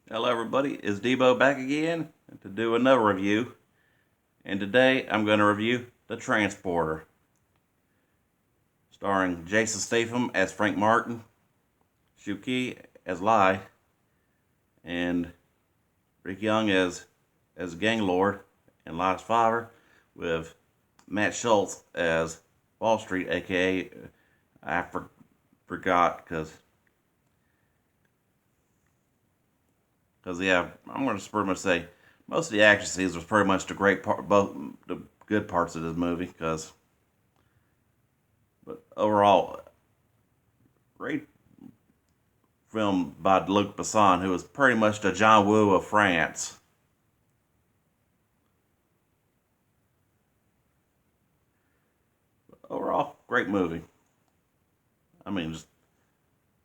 Hello, everybody. It's Debo back again to do another review. And today I'm going to review The Transporter, starring Jason Statham as Frank Martin, Shuki as Lai, and Rick Young as Gang Lord and Lai's father, with Matt Schultz as Wall Street, aka forgot because yeah, I'm going to pretty much say most of the action scenes was pretty much the great part, both the good parts of this movie. But overall, great film by Luc Besson, who was pretty much the John Woo of France. Overall, great movie. I mean, just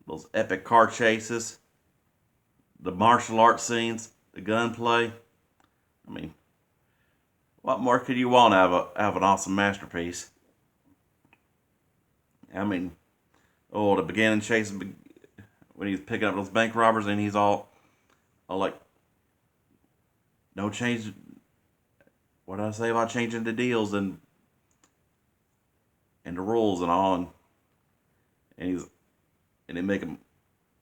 those epic car chases, the martial arts scenes, the gunplay. I mean, what more could you want out of an awesome masterpiece? I mean, the beginning chase when he's picking up those bank robbers and he's all like, no change. What did I say about changing the deals and the rules and all? And they make him,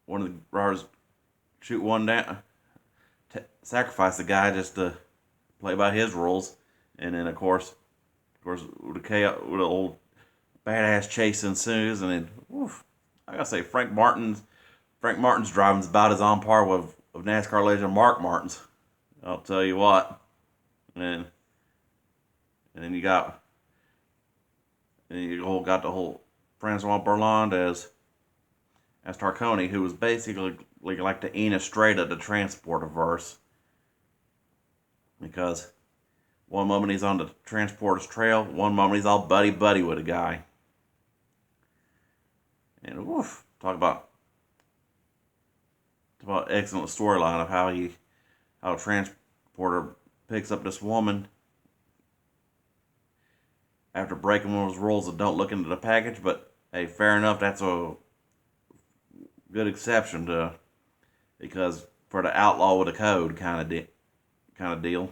one of the robbers, shoot one down, sacrifice the guy just to play by his rules. And then of course, with the chaos, with the old badass chase ensues, and then, oof, I gotta say, Frank Martin's driving's about as on par with NASCAR legend Mark Martin's. I'll tell you what. And and then you got the whole Francois Berland as Tarconi, who was basically like the Enos Strait of the transporter verse, because one moment he's on the transporter's trail, one moment he's all buddy buddy with a guy. And woof, talk about excellent storyline of how a transporter picks up this woman after breaking one of those rules that don't look into the package. But hey, fair enough. That's a good exception to, because for the outlaw with a code kind of deal.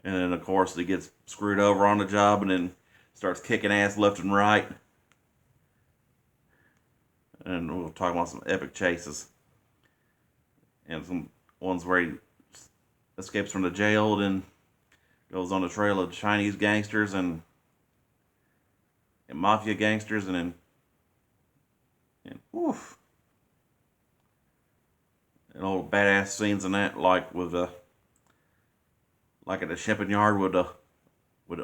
And then of course he gets screwed over on the job and then starts kicking ass left and right. And we'll talk about some epic chases and some ones where he escapes from the jail, then goes on the trail of Chinese gangsters and mafia gangsters, and woof, and old badass scenes in that, like at the shipping yard with the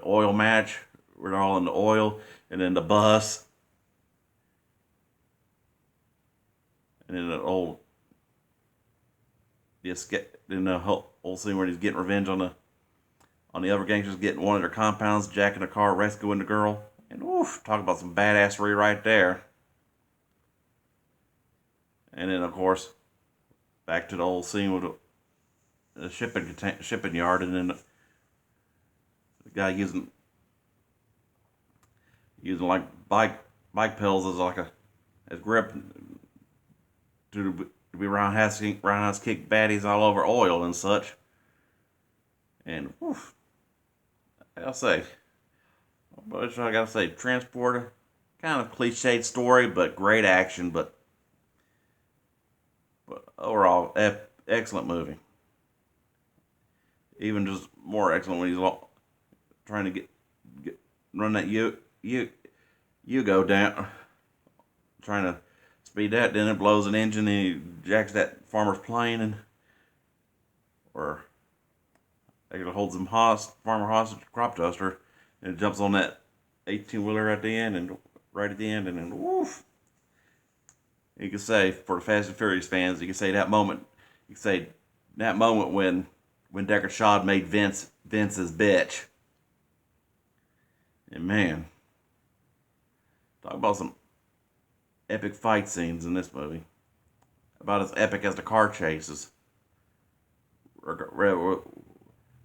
oil match, where they're all in the oil, and then the bus, and then the whole scene where he's getting revenge on the other gangsters, getting one of their compounds, jacking the car, rescuing the girl, and oof, talk about some badassery right there. And then of course back to the old scene with the shipping yard, and then the guy using like bike pills as like a as grip to be roundhouse kick baddies all over oil and such. And woof, I'll say, but I gotta say, Transporter, kind of cliched story, but great action. But overall, excellent movie. Even just more excellent when he's trying to get run that you go down, trying to speed that. Then it blows an engine, and he jacks that farmer's plane, and or actually holds him farmer hostage, crop duster, and jumps on that 18-wheeler at the end, and right at the end, and then woof. You could say, for the Fast and Furious fans, you could say that moment. You could say that moment when Deckard Shaw made Vince's bitch. And man, talk about some epic fight scenes in this movie. About as epic as the car chases.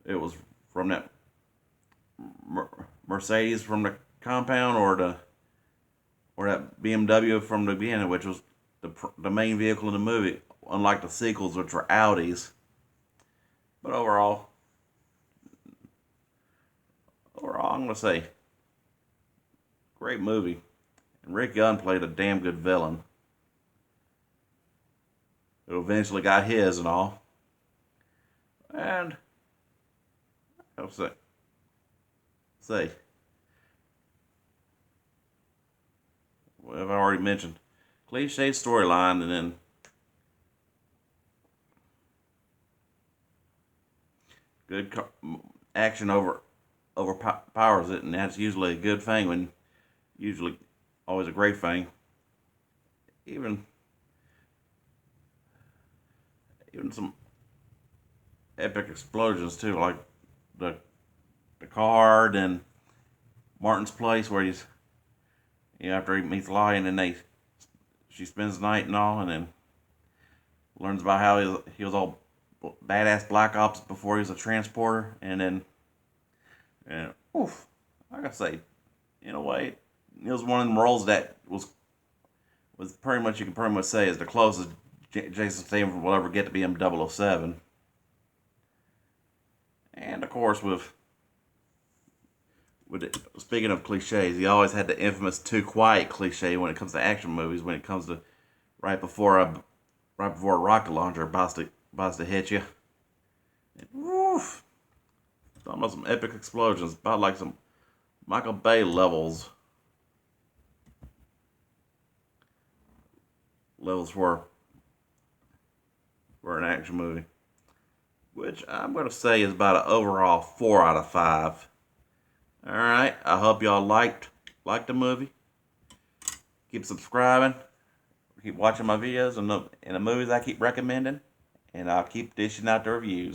It was from that Mercedes from the compound, or that BMW from the beginning, which was the main vehicle in the movie, unlike the sequels, which were outies. But overall, I'm gonna say great movie. And Rick Young played a damn good villain who eventually got his and all. And I'll say, well, I've already mentioned cliche storyline, and then good action overpowers it, and that's usually a good thing. When usually always a great thing. Even some epic explosions too, like the the car and Martin's place where he's after he meets Lion and she spends the night and all, and then learns about how he was all badass black ops before he was a transporter, and then oof, I gotta say, in a way, it was one of them roles that was pretty much, you can pretty much say, is the closest Jason Statham will ever get to being 007. And of course, speaking of cliches, he always had the infamous "too quiet" cliche when it comes to action movies. When it comes to right before a rocket launcher about to hit you, and, woof, talking about some epic explosions, about like some Michael Bay levels for an action movie, which I'm gonna say is about an overall 4 out of 5. All right, I hope y'all liked the movie. Keep subscribing, keep watching my videos and the movies I keep recommending, and I'll keep dishing out the reviews.